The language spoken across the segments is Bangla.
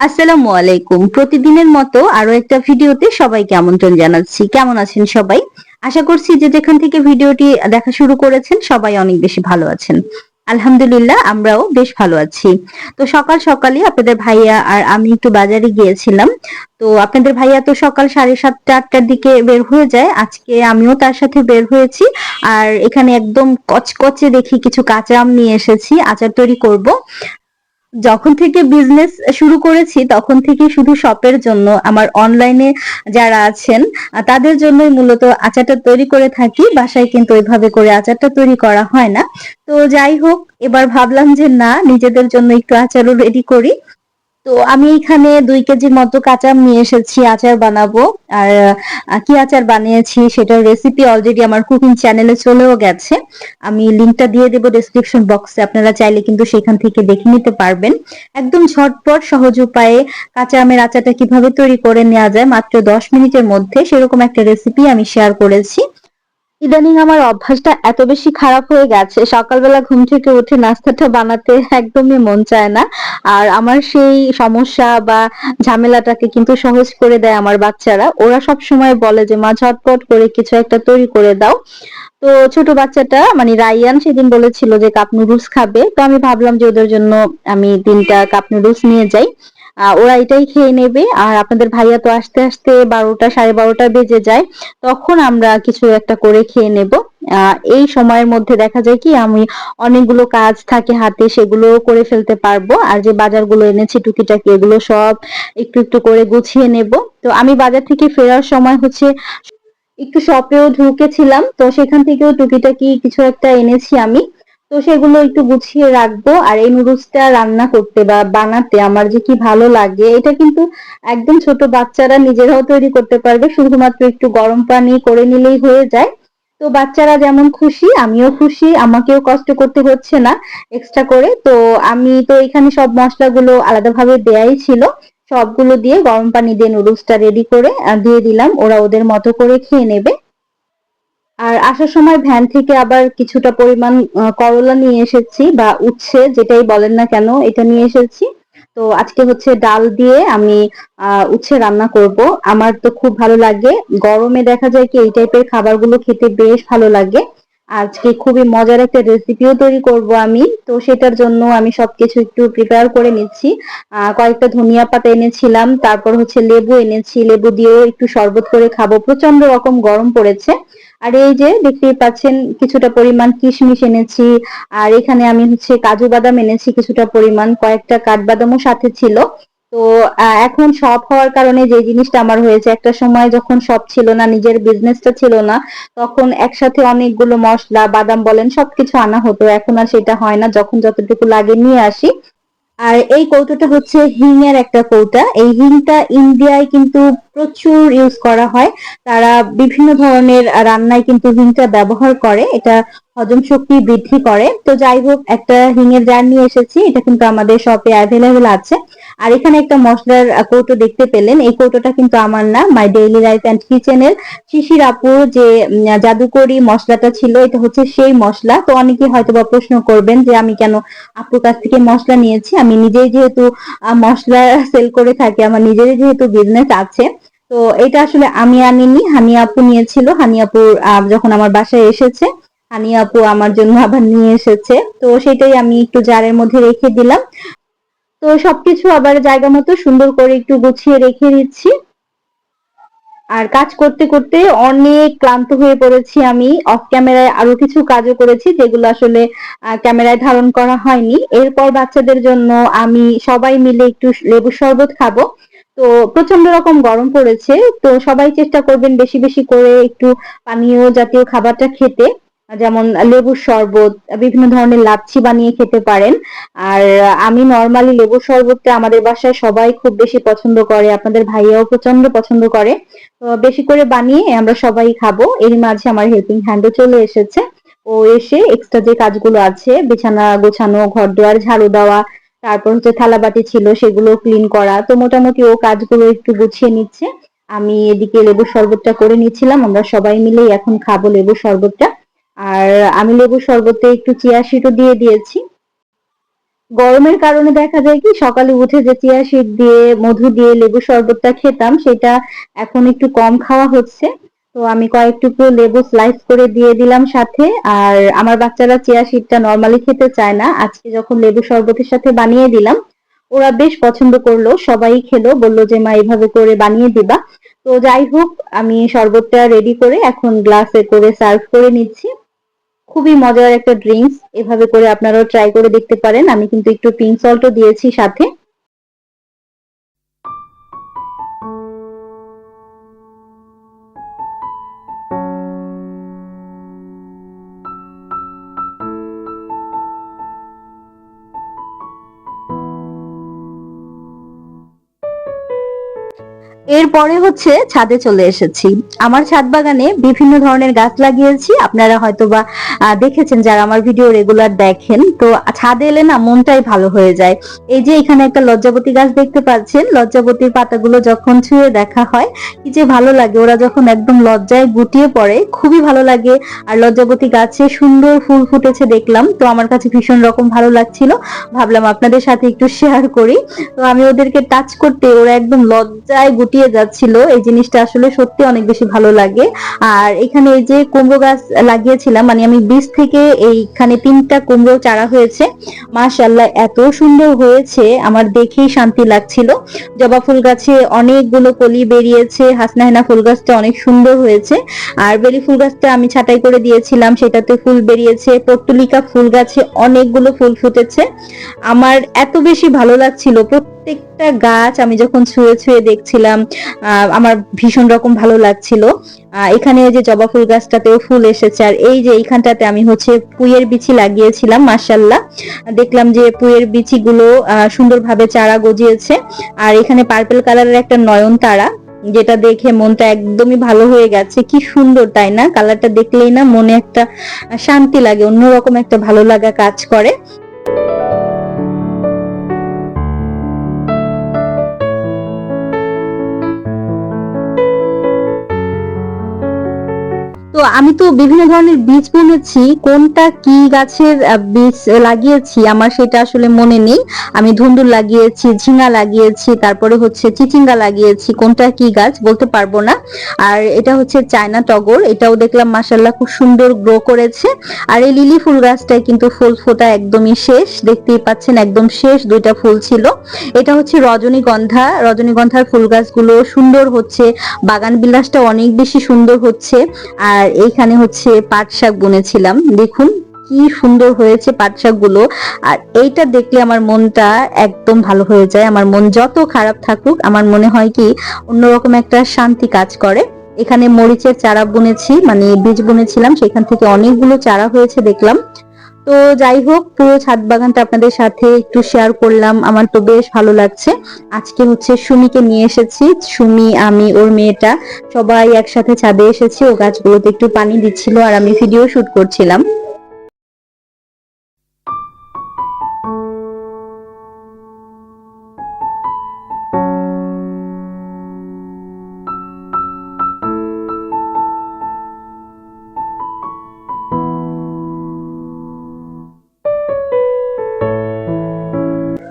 আসসালামু আলাইকুম। প্রতিদিনের মতো আরো একটা ভিডিওতে সবাইকে আমন্ত্রণ জানাচ্ছি। কেমন আছেন সবাই? আশা করছি যে যেখান থেকে ভিডিওটি দেখা শুরু করেছেন সবাই অনেক বেশি ভালো আছেন। আলহামদুলিল্লাহ আমরাও বেশ ভালো আছি। তো সকাল সকালই আপনাদের ভাইয়া আর আমি একটু বাজারে গিয়েছিলাম। তো আপনাদের ভাইয়া তো সকাল 7:30 8টার দিকে বের হয়ে যায়। আজকে আমিও তার সাথে বের হয়েছি। আর এখানে একদম কচকচে দেখি কিছু কাঁচা আম নিয়ে এসেছি। আচার তৈরি করব। যখন থেকে বিজনেস শুরু করেছি তখন থেকে শুধু শপের জন্য আমার অনলাইনে যারা আছেন তাদের জন্যই মূলত আচারটা তৈরি করে থাকি। বাসায় কিন্তু ওইভাবে করে আচারটা তৈরি করা হয় না। তো যাই হোক, এবার ভাবলাম যে না, নিজেদের জন্য একটু আচারও রেডি করি। তো আমি এখানে 2 কেজির মতো কাঁচা আম নিয়ে এসেছি আচার বানাবো। আর কি আচার বানিয়েছি সেটার রেসিপি অলরেডি আমার কুকিং চ্যানেলে চলেও গেছে। আমি লিংকটা দিয়ে দেব ডেসক্রিপশন বক্সে। আপনারা চাইলে কিন্তু সেখান থেকে দেখে নিতে পারবেন। একদম ঝটপট সহজ উপায়ে কাঁচা আমের আচারটা কিভাবে তৈরি করে নেওয়া যায় মাত্র 10 মিনিটের মধ্যে, সেরকম একটা রেসিপি আমি শেয়ার করেছি। ইদানিং আমার অভ্যাসটা এত বেশি খারাপ হয়ে গেছে, সকালবেলা ঘুম থেকে উঠে নাস্তাটা বানাতে একদমই মন চায় না। আর আমার সেই সমস্যা বা ঝামেলাটাকে কিন্তু সহজ করে দেয় আমার বাচ্চারা। ওরা সবসময় বলে যে মা ঝটপট করে কিছু একটা তৈরি করে দাও। তো ছোট বাচ্চাটা মানে রাইয়ান সেদিন বলেছিল যে কাপ নুডলস খাবে। তো আমি ভাবলাম যে ওদের জন্য আমি 3টা কাপ নুডলস নিয়ে যাই। ওরা এটাই খেয়ে নেবে। আর আপনাদের ভাইয়া তো আসতে আসতে 12টা 12:30 বেজে যায়। তখন আমরা কিছু একটা করে খেয়ে নেব। এই সময়ের মধ্যে দেখা যায় কি আমি অনেকগুলো কাজ থাকে হাতে, সেগুলোও করে ফেলতে পারবো। আর যে বাজারগুলো এনেছি টুকিটাকি এগুলো সব একটু একটু করে গুছিয়ে নেব। তো আমি বাজার থেকে ফেরার সময় হচ্ছে একটু শপেও ঢুকেছিলাম। তো সেখান থেকেও টুকিটাকি কিছু একটা এনেছি আমি। তো সেগুলো একটু গুছিয়ে রাখবো। আর এই নুডলসটা রান্না করতে বা বানাতে আমার যে কি ভালো লাগে, এটা কিন্তু একদম ছোট বাচ্চারা নিজেরাও তৈরি করতে পারবে। শুধুমাত্র একটু গরম পানি করে নিলেই হয়ে যায়। তো বাচ্চারা যেমন খুশি আমিও খুশি, আমাকেও কষ্ট করতে হচ্ছে না এক্সট্রা করে। তো আমি তো এখানে সব মশলাগুলো আলাদাভাবে দেয়াই ছিল। সবগুলো দিয়ে গরম পানি দিয়ে নুডলসটা রেডি করে দিয়ে দিলাম। ওরা ওদের মতো করে খেয়ে নেবে। আর আসার সময় ভ্যান থেকে আবার কিছুটা পরিমাণ করলা নিয়ে এসেছি, বা উচ্ছে যেটাই বলেন না কেন, এটা নিয়ে এসেছি। তো আজকে হচ্ছে ডাল দিয়ে আমি উচ্ছে রান্না করব। আমার তো খুব ভালো লাগে। গরমে দেখা যায় কি এই টাইপের খাবারগুলো খেতে বেশ ভালো লাগে। আজকে খুবই মজার একটা রেসিপিও তৈরি করব আমি। তো সেটার জন্য আমি সবকিছু একটু প্রিপেয়ার করে নিচ্ছি। কয়েকটা ধনিয়া পাতা এনেছিলাম, তারপর হচ্ছে লেবু এনেছি, লেবু দিয়েও একটু শরবত করে খাবো। প্রচন্ড রকম গরম পড়েছে। আর এই যে দেখতেই পাচ্ছেন কিছুটা পরিমাণ কিশমিশ এনেছি। আর এখানে আমি হচ্ছে কাজু বাদাম এনেছি কিছুটা পরিমাণ, কয়েকটা কাঠবাদামও সাথে ছিল। তো এখন শপ হওয়ার কারণে যে জিনিসটা আমার হয়েছে, একটা সময় যখন শপ ছিল না, নিজের বিজনেসটা ছিল না, তখন একসাথে অনেকগুলো মশলা বাদাম বলেন সবকিছু আনা হতো। এখন আর সেটা হয় না, যখন যতটুকু লাগে নিয়ে আসি। আর এই কৌটোটা হচ্ছে হিংয়ের একটা কৌটা। এই হিংটা ইন্ডিয়ায় কিন্তু প্রচুর ইউজ করা হয়। তারা বিভিন্ন ধরনের রান্নায় কিন্তু হিংটা ব্যবহার করে। এটা হজম শক্তি বৃদ্ধি করে। তো যাই হোক, একটা হিঙের জার নিয়ে এসেছি। এটা কিন্তু আমাদের শপে অ্যাভেলেবেল আছে। আর এখানে একটা মশলার কৌটো দেখতে পেলেন। এই কৌটোটা কিন্তু আমার না, মাই ডেইলি লাইফ অ্যান্ড কিচেনের শিশির আপুর যে জাদুকরি মশলাটা ছিল, এটা হচ্ছে সেই মশলা। তো অনেকে হয়তো বা প্রশ্ন করবেন যে আমি কেন আপুর কাছ থেকে মশলা নিয়েছি। আমি নিজেই যেহেতু মশলা সেল করে থাকি, আমার নিজেরই যেহেতু বিজনেস আছে। তো এটা আসলে আমি আনিনি, হানি আপু নিয়েছিল। হানি আপু যখন আমার বাসায় এসেছে, হানি আপু আমার জন্য আবার নিয়ে এসেছে। তো সেটাই আমি একটু জারের মধ্যে রেখে দিলাম। তো সবকিছু আবার জায়গা মতো সুন্দর করে একটু গুছিয়ে রেখে দিচ্ছি। আর কাজ করতে করতে অনেক ক্লান্ত হয়ে পড়েছি আমি। অফ ক্যামেরায় আরো কিছু কাজও করেছি যেগুলো আসলে ক্যামেরায় ধারণ করা হয়নি। এরপর বাচ্চাদের জন্য আমি সবাই মিলে একটু লেবুর শরবত খাবো। তো প্রচন্ড রকম গরম পড়েছে। তো সবাই চেষ্টা করবেন বেশি বেশি করে একটু পানীয় জাতীয় খাবারটা খেতে। যেমন লেবুর শরবত, বিভিন্ন ধরনের লাচ্ছি বানিয়ে খেতে পারেন। আর আমি নরমালি লেবুর শরবতটা আমাদের বাসায় সবাই খুব বেশি পছন্দ করে, আপনাদের ভাইয়াও প্রচন্ড পছন্দ করে। তো বেশি করে বানিয়ে আমরা সবাই খাবো। এর মাঝে আমার হেল্পিং হ্যান্ডও চলে এসেছে। ও এসে এক্সট্রা যে কাজগুলো আছে, বিছানা গোছানো, ঘর দুয়ার ঝাড়ু দেওয়া, তারপর হচ্ছে থালা বাটি ছিল সেগুলো ক্লিন করা, তো মোটামুটি ও কাজগুলো একটু গুছিয়ে নিচ্ছে। আমি এদিকে লেবুর শরবতটা করে নিচ্ছিলাম। আমরা সবাই মিলেই এখন খাবো লেবুর শরবতটা। আর আমি লেবুর শরবতে একটু চিয়া সিডও দিয়ে দিয়েছি। গরমের কারণে দেখা যায় কি সকালে উঠে যে চিয়া সিড দিয়ে মধু দিয়ে লেবু শরবতটা খেতাম সেটা এখন একটু কম খাওয়া হচ্ছে। তো আমি কয়েক টুকরো লেবু স্লাইস করে দিয়ে দিলাম সাথে। আর আমার বাচ্চারা চিয়া সিডটা নরমালি খেতে চায় না, আজকে যখন লেবু শরবতের সাথে বানিয়ে দিলাম ওরা বেশ পছন্দ করলো, সবাই খেলো, বললো যে মা এইভাবে করে বানিয়ে দিবা। তো যাই হোক, আমি শরবতটা রেডি করে এখন গ্লাসে করে সার্ভ করে নিচ্ছি। খুবই মজার একটা ড্রিঙ্কস, এভাবে করে আপনারাও ট্রাই করে দেখতে পারেন। আমি কিন্তু একটু পিঙ্ক সল্টও দিয়েছি সাথে। এরপরে হচ্ছে ছাদে চলে এসেছি। আমার ছাদ বাগানে বিভিন্ন ধরনের গাছ লাগিয়েছি, আপনারা হয়তোবা দেখেছেন যারা আমার ভিডিও রেগুলার দেখেন। তো ছাদে এলে না মনটাই ভালো হয়ে যায়। এই যে এখানে একটা লজ্জাবতী গাছ দেখতে পাচ্ছেন, লজ্জাবতীর পাতাগুলো যখন ছুঁয়ে দেখা হয় কি যে ভালো লাগে, ওরা যখন একদম লজ্জায় গুটিয়ে পড়ে খুবই ভালো লাগে। আর লজ্জাবতী গাছে সুন্দর ফুল ফুটেছে দেখলাম, তো আমার কাছে ভীষণ রকম ভালো লাগছিল, ভাবলাম আপনাদের সাথে একটু শেয়ার করি। তো আমি ওদেরকে টাচ করতে ওরা একদম লজ্জায় গুটিয়ে যাচ্ছিল, এই জিনিসটা আসলে সত্যি অনেক বেশি ভালো লাগে। আর এখানে এই যে কুমড়ো গাছ লাগিয়েছিলাম, মানে আমি বীজ থেকে এইখানে 3টা কুমড়ো চারা হয়েছে, মাশাআল্লাহ এত সুন্দর হয়েছে, আমার দেখেই শান্তি লাগছিল। জবা ফুল গাছে অনেকগুলো কলি বেরিয়েছে, হাসনাহেনা ফুল গাছটা অনেক সুন্দর হয়েছে। আর বেলি ফুল গাছটা আমি ছাঁটাই করে দিয়েছিলাম, সেটাতে ফুল বেরিয়েছে। পর্তুলিকা ফুল গাছে অনেকগুলো ফুল ফুটেছে। আমার এত বেশি ভালো লাগছিল প্রত্যেকটা গাছ আমি যখন ছুঁয়ে ছুঁয়ে দেখছিলাম, আমার ভীষণ রকম ভালো লাগছিল। এখানে যে জবা ফুল গাছটাতেও ফুল এসেছে। আর এই যে এইখানটাতে আমি হচ্ছে পুঁইয়ের বিচি লাগিয়েছিলাম, মাশাআল্লাহ দেখলাম যে পুঁইয়ের বিচিগুলো সুন্দরভাবে চারা গজিয়েছে। আর এখানে পার্পল কালারের একটা নয়নতারা, যেটা দেখে মনটা একদমই ভালো হয়ে গেছে। কি সুন্দর তাই না? কালারটা দেখলেই না মনে একটা শান্তি লাগে, অন্যরকম একটা ভালো লাগা কাজ করে। তো আমি তো বিভিন্ন ধরনের বীজ বুনেছি, কোনটা কি গাছের বীজ লাগিয়েছি আমার সেটা আসলে মনে নেই। আমি ধুন্দুল লাগিয়েছি, ঝিঙা লাগিয়েছি, তারপরে হচ্ছে চিচিঙ্গা লাগিয়েছি, কোনটা কি গাছ বলতে পারবো না। আর এটা হচ্ছে চায়না টগর, এটাও দেখলাম মাশাআল্লাহ খুব সুন্দর গ্রো করেছে। আর এই লিলি ফুল গাছটায় কিন্তু ফুল ফোটা একদমই শেষ, দেখতেই পাচ্ছেন একদম শেষ 2টা ফুল ছিল। এটা হচ্ছে রজনীগন্ধা, রজনীগন্ধার ফুল গাছগুলো সুন্দর হচ্ছে, বাগান বিলাসটা অনেক বেশি সুন্দর হচ্ছে। আর এইখানে হচ্ছে পাট শাক বুনেছিলাম, দেখুন কি সুন্দর হয়েছে পাট শাক গুলো। আর এইটা দেখলে আমার মনটা একদম ভালো হয়ে যায়। আমার মন যত খারাপ থাকুক, আমার মনে হয় কি অন্যরকম একটা শান্তি কাজ করে। এখানে মরিচের চারা বুনেছি, মানে বীজ বুনেছিলাম, সেখান থেকে অনেকগুলো চারা হয়েছে দেখলাম। তো যাই হোক, পুরো ছাদ বাগানটা আপনাদের সাথে একটু শেয়ার করলাম, আমার তো বেশ ভালো লাগছে। আজকে হচ্ছে সুমিকে নিয়ে এসেছি, সুমি, আমি, ওর মেয়েটা সবাই একসাথে ছাদে এসেছি, ও গাছগুলোতে একটু পানি দিচ্ছিল আর আমি ভিডিও শুট করছিলাম।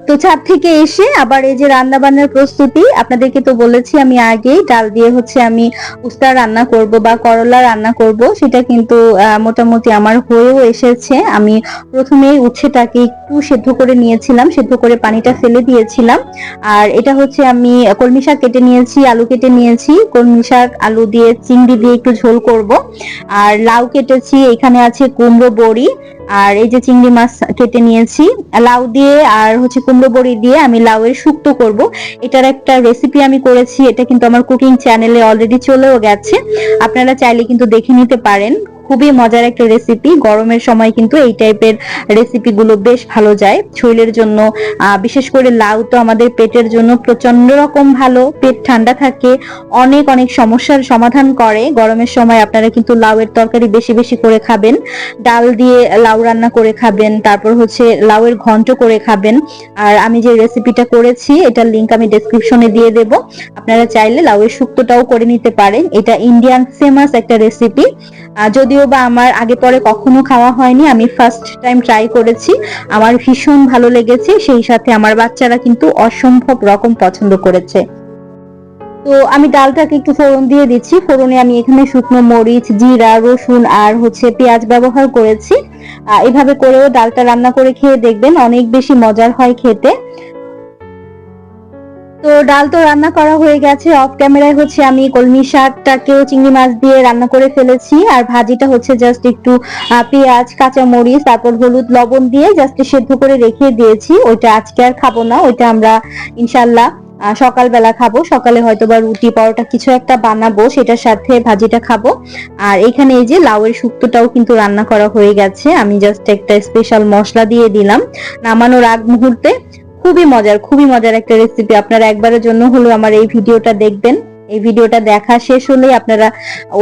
তো ছাদ থেকে এসে আবার এই যে রান্না বান্নার প্রস্তুতি, আপনাদেরকে তো বলেছি আমি আগেই ডাল দিয়ে হচ্ছে আমি উস্তা রান্না করব বা করলা রান্না করব, সেটা কিন্তু মোটামুটি আমার হয়েও এসেছে। আমি প্রথমেই উচ্ছেটাকে একটু সেদ্ধ করে নিয়েছিলাম, সেদ্ধ করে পানিটা ফেলে দিয়েছিলাম। আর এটা হচ্ছে আমি কলমি শাক কেটে নিয়েছি, আলু কেটে নিয়েছি, কলমি শাক আলু দিয়ে চিংড়ি দিয়ে একটু ঝোল করব। আর লাউ কেটেছি, এখানে আছে কুমড়ো বড়ি, আর এই যে চিংড়ি মাছ কেটে নিয়েছি। লাউ দিয়ে আর হচ্ছে কুমড়ো বড়ি দিয়ে আমি লাউয়ের শুক্তো করব। এটার একটা রেসিপি আমি করেছি, এটা কিন্তু আমার কুকিং চ্যানেলে অলরেডি চলেও গেছে, আপনারা চাইলে কিন্তু দেখে নিতে পারেন। খুবই মজার একটা রেসিপি, গরমের সময় কিন্তু এই টাইপের রেসিপি গুলো বেশ ভালো যায় শরীরের জন্য। বিশেষ করে লাউ তো আমাদের পেটের জন্য প্রচন্ড রকম ভালো, পেট ঠান্ডা থাকে, অনেক অনেক সমস্যার সমাধান করে। গরমের সময় আপনারা কিন্তু লাউয়ের তরকারি বেশি বেশি করে খাবেন, ডাল দিয়ে লাউ রান্না করে খাবেন, তারপর হচ্ছে লাউয়ের ঘন্ট করে খাবেন। আর আমি যে রেসিপিটা করেছি এটার লিংক আমি ডেসক্রিপশনে দিয়ে দেব, আপনারা চাইলে লাউয়ের শুক্তোটাও করে নিতে পারেন। এটা ইন্ডিয়ান ফেমাস একটা রেসিপি, যদিও যদিও বা আমার আগে পরে কখনো খাওয়া হয়নি, আমি ফার্স্ট টাইম ট্রাই করেছি, আমার ভীষণ ভালো লেগেছে। সেই সাথে আমার বাচ্চারা কিন্তু অসম্ভব রকম পছন্দ করেছে। তো আমি ডালটাকে একটু ফোড়ন দিয়ে দিচ্ছি। ফোড়নে আমি এখানে শুকনো মরিচ, জিরা, রসুন আর পেঁয়াজ ব্যবহার করেছি। এভাবে করেও ডালটা রান্না করে খেয়ে দেখবেন, অনেক বেশি মজার হয় খেতে। তো ডাল তো রান্না করা হয়ে গেছে। অফ ক্যামেরায় আমি কলমি শাকটাকেও চিংড়ি মাছ দিয়ে রান্না করে ফেলেছি, আর ভাজিটা জাস্ট একটু পেঁয়াজ, কাঁচা মরিচ, তারপর হলুদ, লবণ দিয়ে জাস্ট সেদ্ধ করে রেখে দিয়েছি। ওইটা আজকে আর খাবো না, ওইটা আমরা ইনশাল্লাহ সকালবেলা খাবো। সকালে হয়তোবা রুটি পরোটা কিছু একটা বানাবো, সেটার সাথে ভাজিটা খাবো। আর এখানে এই যে লাউয়ের শুক্তোটাও কিন্তু রান্না করা হয়ে গেছে, আমি জাস্ট একটা স্পেশাল মশলা দিয়ে দিলাম নামানোর আগ মুহূর্তে। খুবই মজার একটা রেসিপি। আপনারা একবারের জন্য হলেও আমার এই ভিডিওটা দেখবেন। এই ভিডিওটা দেখা শেষ হলেই আপনারা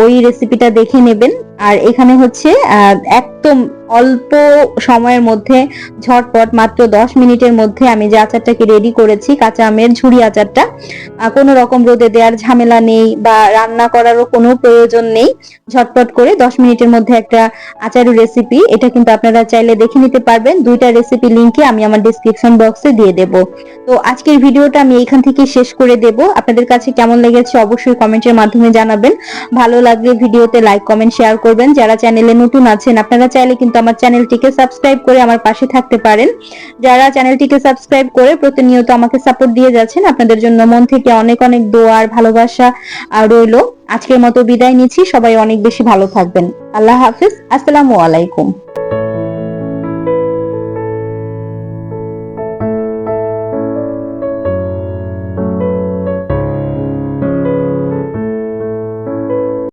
ওই রেসিপিটা দেখে নেবেন। আর এখানে একদম অল্প সময়ের মধ্যে, ঝটপট মাত্র 10 মিনিটের মধ্যে আমি যে আচারটাকে রেডি করেছি, কাঁচা আমের ঝুরি আচারটা, কোনো রকম রোদে দেওয়ার ঝামেলা নেই বা রান্না করারও কোনো প্রয়োজন নেই। ঝটপট করে 10 মিনিটের মধ্যে একটা আচারের রেসিপি। এটা কিন্তু আপনারা চাইলে দেখে নিতে পারবেন। দুইটা রেসিপি লিংকে আমি আমার ডেসক্রিপশন বক্সে দিয়ে দেব। তো আজকের ভিডিওটা আমি এইখান থেকে শেষ করে দেব। আপনাদের কাছে কেমন লেগেছে অবশ্যই কমেন্টের মাধ্যমে জানাবেন। ভালো লাগলে ভিডিওতে লাইক, কমেন্ট, শেয়ার করবেন। যারা চ্যানেলে নতুন আছেন আপনারা চাইলে কিন্তু আমার চ্যানেলটিকে সাবস্ক্রাইব করে আমার পাশে থাকতে পারেন। যারা চ্যানেলটিকে সাবস্ক্রাইব করে প্রতিনিয়ত আমাকে সাপোর্ট দিয়ে যাচ্ছেন, আপনাদের জন্য মন থেকে অনেক অনেক দোয়া আর ভালোবাসা রইলো। আজকের মতো বিদায় নিচ্ছি। সবাই অনেক বেশি ভালো থাকবেন। আল্লাহ হাফিজ। আসসালামু আলাইকুম।